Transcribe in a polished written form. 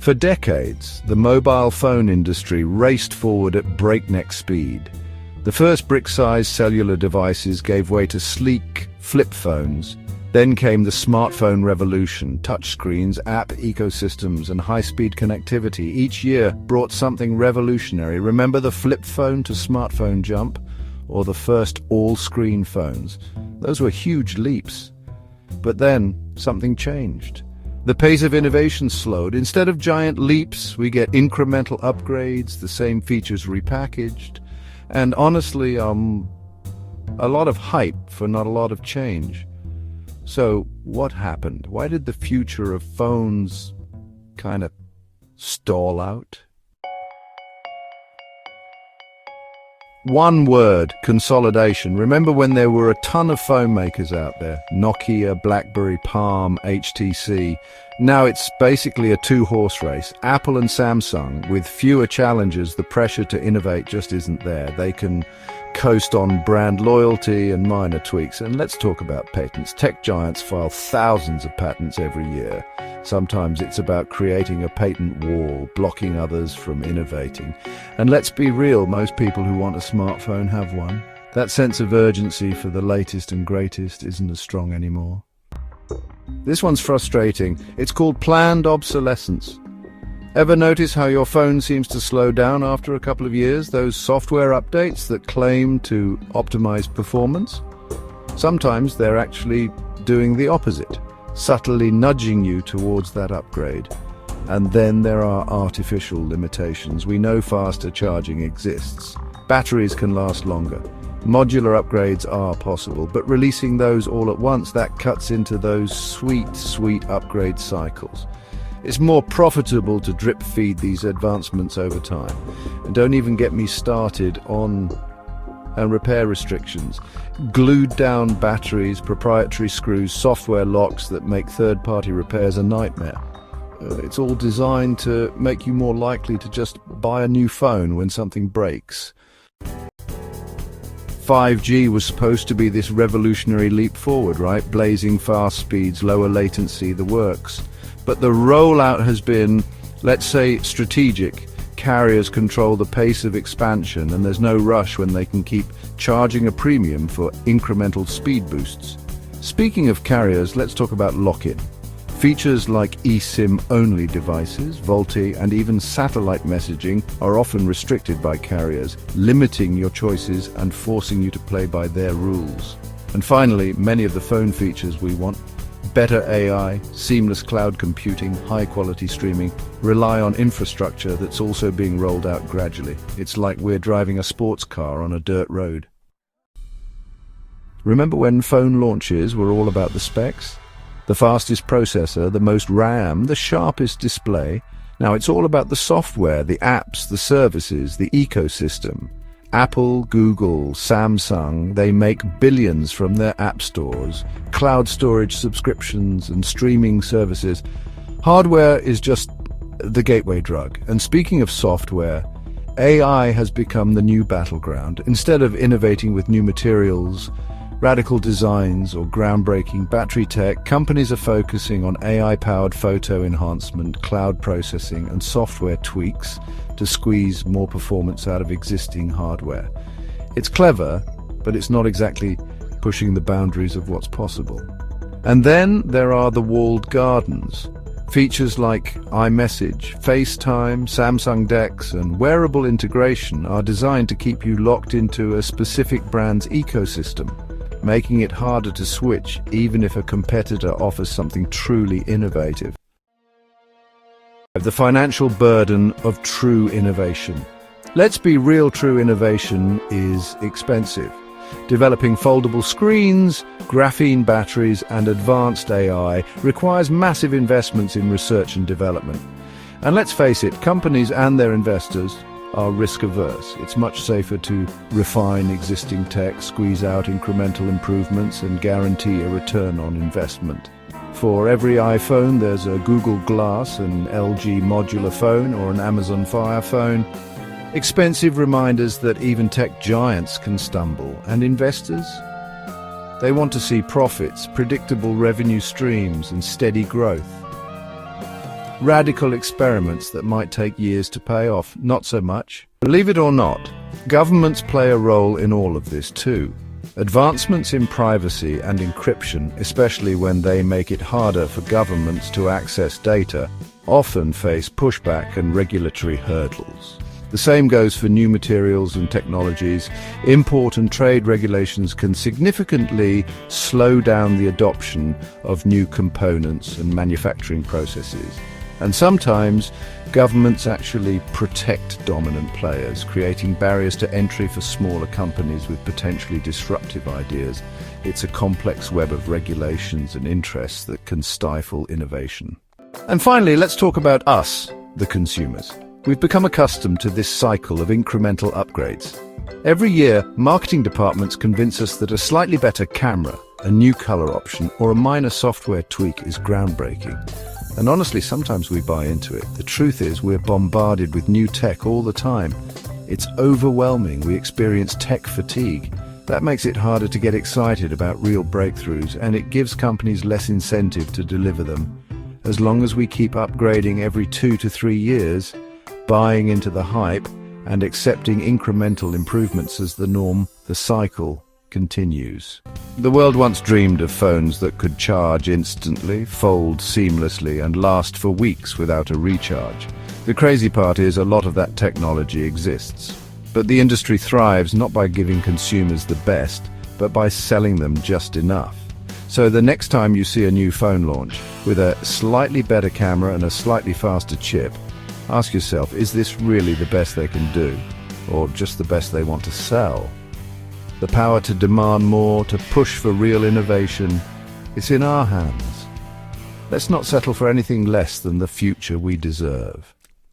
For decades, the mobile phone industry raced forward at breakneck speed. The first brick-sized cellular devices gave way to sleek flip phones. Then came the smartphone revolution. Touchscreens, app ecosystems, and high-speed connectivity each year brought something revolutionary. Remember the flip phone to smartphone jump? Or the first all-screen phones? Those were huge leaps. But then, something changed. The pace of innovation slowed. Instead of giant leaps, we get incremental upgrades, the same features repackaged, and honestly, a lot of hype for not a lot of change. So, what happened? Why did the future of phones kind of stall out? One word: consolidation. Remember when there were a ton of phone makers out there? Nokia, BlackBerry, Palm, HTC. Now it's basically a two-horse race. Apple and Samsung, with fewer challengers, the pressure to innovate just isn't there. They can coast on brand loyalty and minor tweaks. And let's talk about patents. Tech giants file thousands of patents every year. Sometimes it's about creating a patent wall, blocking others from innovating. And let's be real, most people who want a smartphone have one. That sense of urgency for the latest and greatest isn't as strong anymore. This one's frustrating. It's called planned obsolescence. Ever notice how your phone seems to slow down after a couple of years? Those software updates that claim to optimize performance? Sometimes they're actually doing the opposite, subtly nudging you towards that upgrade. And then there are artificial limitations. We know faster charging exists. Batteries can last longer. Modular upgrades are possible, but releasing those all at once, that cuts into those sweet upgrade cycles. It's more profitable to drip feed these advancements over time. And don't even get me started on repair restrictions. Glued down batteries, proprietary screws, software locks that make third-party repairs a nightmare. It's all designed to make you more likely to just buy a new phone when something breaks. 5G was supposed to be this revolutionary leap forward, right? Blazing fast speeds, lower latency, the works. But the rollout has been, let's say, strategic. Carriers control the pace of expansion, and there's no rush when they can keep charging a premium for incremental speed boosts. Speaking of carriers, let's talk about lock-in. Features like eSIM-only devices, VoLTE, and even satellite messaging are often restricted by carriers, limiting your choices and forcing you to play by their rules. And finally, many of the phone features we want, better AI, seamless cloud computing, high-quality streaming, rely on infrastructure that's also being rolled out gradually. It's like we're driving a sports car on a dirt road. Remember when phone launches were all about the specs? The fastest processor, the most RAM, the sharpest display. Now it's all about the software, the apps, the services, the ecosystem. Apple, Google, Samsung, they make billions from their app stores, cloud storage subscriptions and streaming services. Hardware is just the gateway drug. And speaking of software, AI has become the new battleground. Instead of innovating with new materials, radical designs, or groundbreaking battery tech, companies are focusing on AI-powered photo enhancement, cloud processing, and software tweaks to squeeze more performance out of existing hardware. It's clever, but it's not exactly pushing the boundaries of what's possible. And then there are the walled gardens. Features like iMessage, FaceTime, Samsung DeX, and wearable integration are designed to keep you locked into a specific brand's ecosystem, making it harder to switch even if a competitor offers something truly innovative. The financial burden of true innovation. Let's be real, true innovation is expensive. Developing foldable screens, graphene batteries, and advanced AI requires massive investments in research and development. And let's face it, companies and their investors are risk-averse. It's much safer to refine existing tech, squeeze out incremental improvements, and guarantee a return on investment. For every iPhone, there's a Google Glass, an LG modular phone, or an Amazon Fire phone. Expensive reminders that even tech giants can stumble. And investors? They want to see profits, predictable revenue streams, and steady growth. Radical experiments that might take years to pay off, not so much. Believe it or not, governments play a role in all of this too. Advancements in privacy and encryption, especially when they make it harder for governments to access data, often face pushback and regulatory hurdles. The same goes for new materials and technologies. Import and trade regulations can significantly slow down the adoption of new components and manufacturing processes. And sometimes, governments actually protect dominant players, creating barriers to entry for smaller companies with potentially disruptive ideas. It's a complex web of regulations and interests that can stifle innovation. And finally, let's talk about us, the consumers. We've become accustomed to this cycle of incremental upgrades. Every year, marketing departments convince us that a slightly better camera, a new color option, or a minor software tweak is groundbreaking. And honestly, sometimes we buy into it. The truth is, we're bombarded with new tech all the time. It's overwhelming. We experience tech fatigue. That makes it harder to get excited about real breakthroughs, and it gives companies less incentive to deliver them. As long as we keep upgrading every 2 to 3 years, buying into the hype, and accepting incremental improvements as the norm, the cycle continues. The world once dreamed of phones that could charge instantly, fold seamlessly, and last for weeks without a recharge. The crazy part is a lot of that technology exists. But the industry thrives not by giving consumers the best, but by selling them just enough. So the next time you see a new phone launch with a slightly better camera and a slightly faster chip, ask yourself, is this really the best they can do, or just the best they want to sell? The power to demand more, to push for real innovation, it's in our hands. Let's not settle for anything less than the future we deserve.